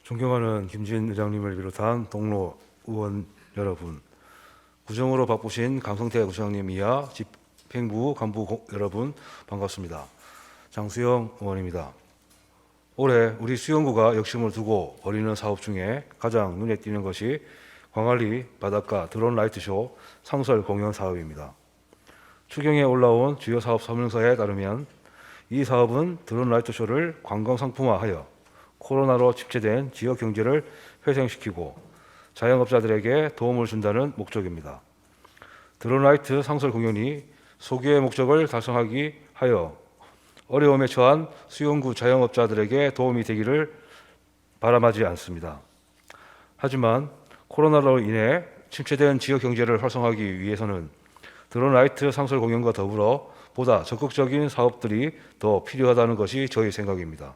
존경하는 김진 의장님을 비롯한 동료 의원 여러분, 구정으로 바쁘신 강성태 구청장님 이하 집행부 간부 여러분 반갑습니다. 장수영 의원입니다. 올해 우리 수영구가 역심을 두고 벌이는 사업 중에 가장 눈에 띄는 것이 광안리 바닷가 드론 라이트쇼 상설 공연 사업입니다. 추경에 올라온 주요 사업 설명서에 따르면 이 사업은 드론 라이트쇼를 관광 상품화하여 코로나로 침체된 지역 경제를 회생시키고 자영업자들에게 도움을 준다는 목적입니다. 드론라이트 상설 공연이 소규의 목적을 달성하기 하여 어려움에 처한 수영구 자영업자들에게 도움이 되기를 바람하지 않습니다. 하지만 코로나로 인해 침체된 지역 경제를 활성화하기 위해서는 드론라이트 상설 공연과 더불어 보다 적극적인 사업들이 더 필요하다는 것이 저희 생각입니다.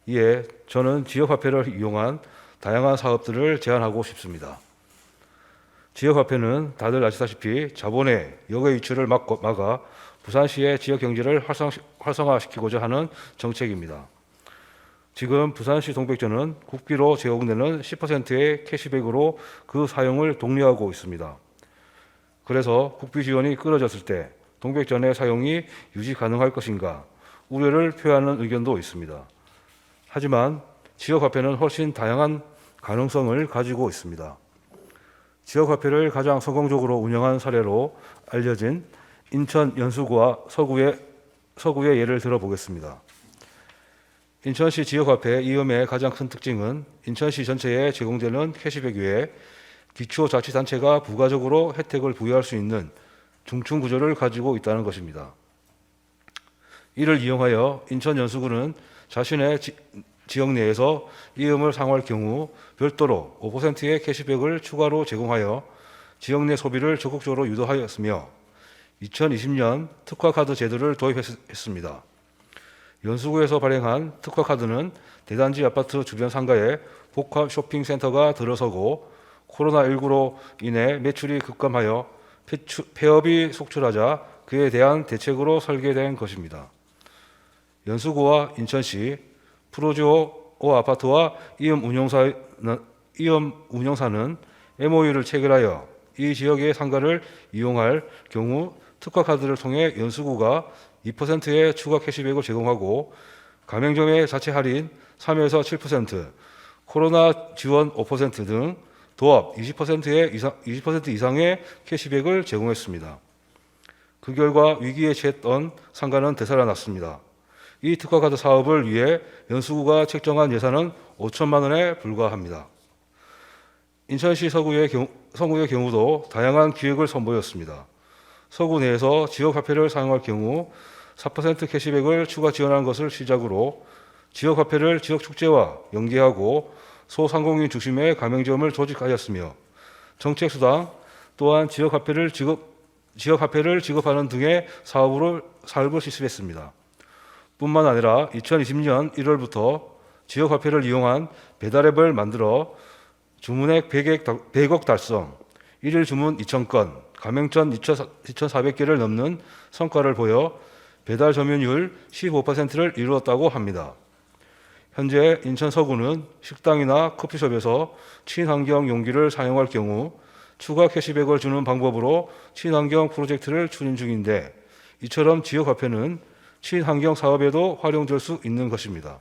이에 저는 지역화폐를 이용한 다양한 사업들을 제안하고 싶습니다. 지역화폐는 다들 아시다시피 자본의 역의 유출을 막아 부산시의 지역 경제를 활성화시키고자 하는 정책입니다. 지금 부산시 동백전은 국비로 제공되는 10%의 캐시백으로 그 사용을 독려하고 있습니다. 그래서 국비 지원이 끊어졌을 때 동백전의 사용이 유지 가능할 것인가 우려를 표하는 의견도 있습니다. 하지만 지역화폐는 훨씬 다양한 가능성을 가지고 있습니다. 지역화폐를 가장 성공적으로 운영한 사례로 알려진 인천 연수구와 서구의 예를 들어보겠습니다. 인천시 지역화폐 이음의 가장 큰 특징은 인천시 전체에 제공되는 캐시백 외에 기초자치단체가 부가적으로 혜택을 부여할 수 있는 중층구조를 가지고 있다는 것입니다. 이를 이용하여 인천 연수구는 자신의 지역 내에서 이음을 사용할 경우 별도로 5%의 캐시백을 추가로 제공하여 지역 내 소비를 적극적으로 유도하였으며 2020년 특화카드 제도를 도입했습니다. 연수구에서 발행한 특화카드는 대단지 아파트 주변 상가에 복합 쇼핑센터가 들어서고 코로나19로 인해 매출이 급감하여 폐업이 속출하자 그에 대한 대책으로 설계된 것입니다. 연수구와 인천시, 프로지오 아파트와 이음 운영사는 MOU를 체결하여 이 지역의 상가를 이용할 경우 특화카드를 통해 연수구가 2%의 추가 캐시백을 제공하고 가맹점의 자체 할인 3에서 7%, 코로나 지원 5% 등 도합 20% 이상의 캐시백을 제공했습니다. 그 결과 위기에 처했던 상가는 되살아났습니다. 이 특화카드 사업을 위해 연수구가 책정한 예산은 5천만 원에 불과합니다. 인천시 서구의 경우도 다양한 기획을 선보였습니다. 서구 내에서 지역화폐를 사용할 경우 4% 캐시백을 추가 지원하는 것을 시작으로 지역화폐를 지역축제와 연계하고 소상공인 중심의 가맹점을 조직하였으며 정책수당 또한 지역화폐를 지급하는 등의 사업을 실시했습니다. 뿐만 아니라 2020년 1월부터 지역화폐를 이용한 배달앱을 만들어 주문액 100억 달성, 1일 주문 2,000건, 가맹점 2,400개를 넘는 성과를 보여 배달 점유율 15%를 이루었다고 합니다. 현재 인천 서구는 식당이나 커피숍에서 친환경 용기를 사용할 경우 추가 캐시백을 주는 방법으로 친환경 프로젝트를 추진 중인데 이처럼 지역화폐는 친환경 사업에도 활용될 수 있는 것입니다.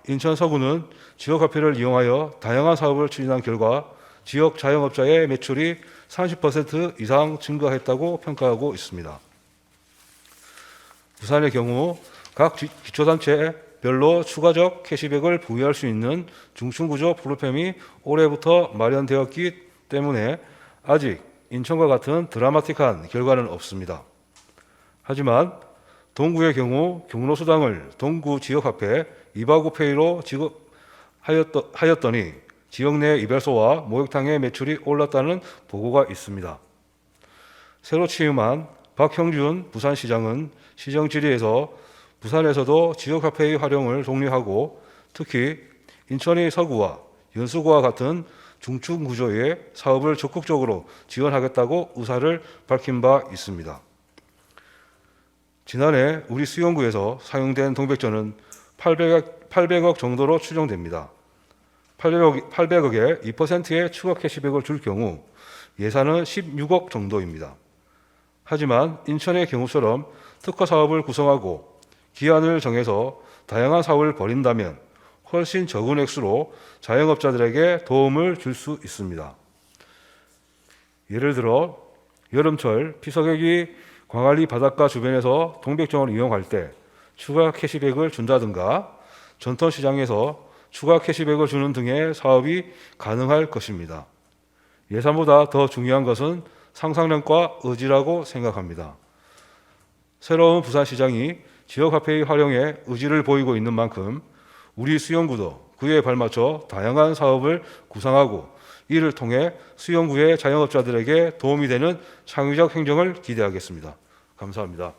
인천 서구는 지역화폐를 이용하여 다양한 사업을 추진한 결과 지역 자영업자의 매출이 30% 이상 증가했다고 평가하고 있습니다. 부산의 경우 각 기초단체별로 추가적 캐시백을 부여할 수 있는 중층구조 프로그램이 올해부터 마련되었기 때문에 아직 인천과 같은 드라마틱한 결과는 없습니다. 하지만 동구의 경우 경로수당을 동구 지역화폐 이바구페이로 지급하였더니 지역 내 이별소와 목욕탕의 매출이 올랐다는 보고가 있습니다. 새로 취임한 박형준 부산시장은 시정 질의에서 부산에서도 지역화폐의 활용을 독려하고 특히 인천의 서구와 연수구와 같은 중층 구조의 사업을 적극적으로 지원하겠다고 의사를 밝힌 바 있습니다. 지난해 우리 수영구에서 사용된 동백전은 800억 정도로 추정됩니다. 800억에 2%의 추가 캐시백을 줄 경우 예산은 16억 정도입니다. 하지만 인천의 경우처럼 특화 사업을 구성하고 기한을 정해서 다양한 사업을 벌인다면 훨씬 적은 액수로 자영업자들에게 도움을 줄 수 있습니다. 예를 들어 여름철 피서객이 광안리 바닷가 주변에서 동백정을 이용할 때 추가 캐시백을 준다든가 전통시장에서 추가 캐시백을 주는 등의 사업이 가능할 것입니다. 예산보다 더 중요한 것은 상상력과 의지라고 생각합니다. 새로운 부산시장이 지역화폐의 활용에 의지를 보이고 있는 만큼 우리 수영구도 그에 발맞춰 다양한 사업을 구상하고 이를 통해 수영구의 자영업자들에게 도움이 되는 창의적 행정을 기대하겠습니다. 감사합니다.